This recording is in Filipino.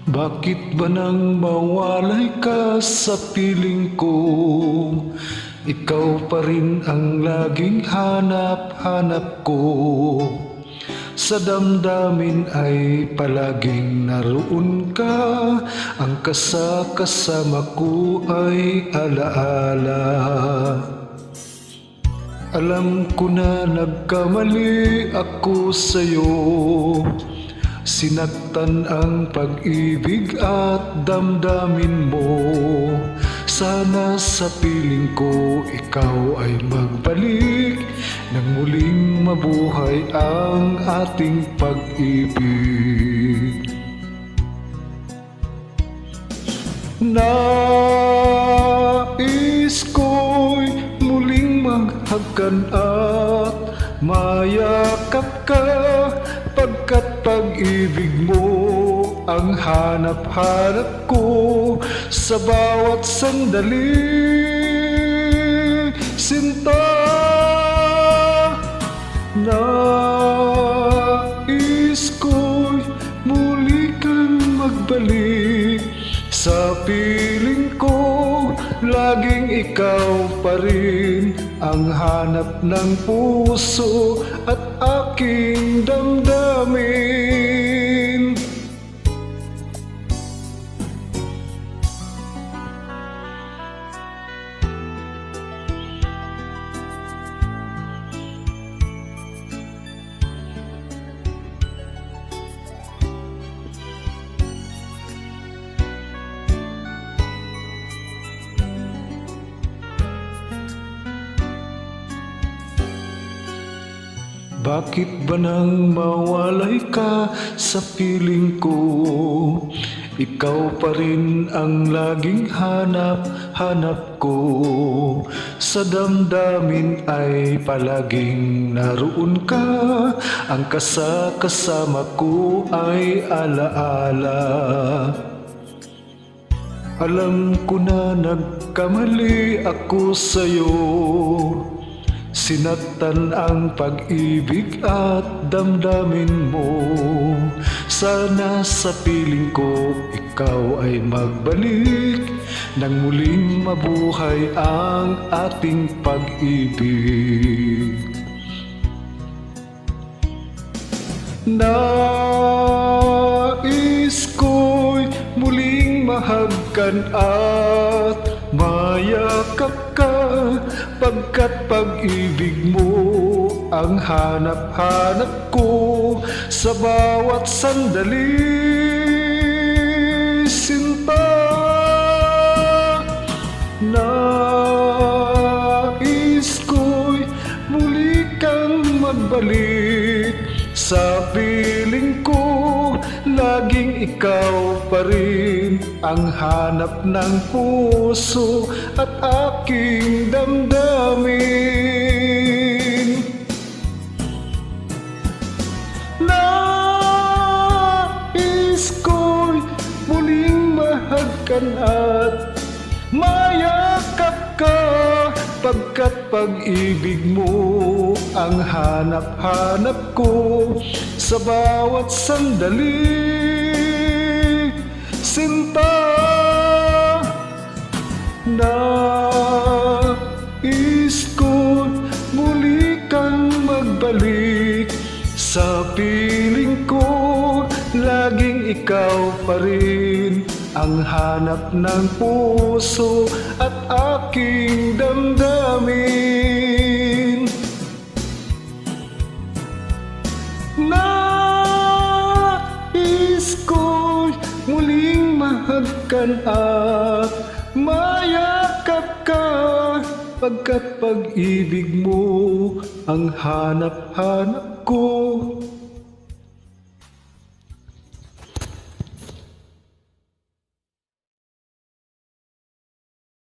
Bakit ba nang mawalay ka sa piling ko? Ikaw pa rin ang laging hanap-hanap ko. Sa damdamin ay palaging naroon ka. Ang kasama ko ay alaala. Alam ko na nagkamali ako sa'yo. Sinaktan ang pag-ibig at damdamin mo. Sana sa piling ko ikaw ay magbalik, nang muling mabuhay ang ating pag-ibig. Nais ko'y muling maghagkan at mayakap ka, pagkat pag-ibig mo ang hanap-hanap ko sa bawat sandali. Sinta, nais ko'y muli kang magbalik sa piling ko. Laging ikaw pa rin ang hanap ng puso at aking damdamin. Bakit ba nang mawalay ka sa piling ko? Ikaw pa rin ang laging hanap-hanap ko. Sa damdamin ay palaging naroon ka. Ang kasama ko ay alaala. Alam ko na nagkamali ako sa'yo. Sinaktan ang pag-ibig at damdamin mo. Sana sa piling ko ikaw ay magbalik, nang muling mabuhay ang ating pag-ibig. Nais ko'y muling mahagkan at mayakap ka, pagkat pag-ibig mo ang hanap-hanap ko sa bawat sandali. Sinta, nais ko'y muli kang magbalik sa piling ko. Laging ikaw pa rin ang hanap ng puso at aking damdamin. Nais ko'y muling mahagkan at mayakap ka, pagkat pag-ibig mo ang hanap-hanap ko sa bawat sandali. Sinta, nais ko muli kang magbalik sa piling ko. Laging ikaw pa rin ang hanap ng puso at aking damdamin. Nais ko'y muling mahagkan at mayakap ka, pagkat pag-ibig mo ang hanap-hanap ko.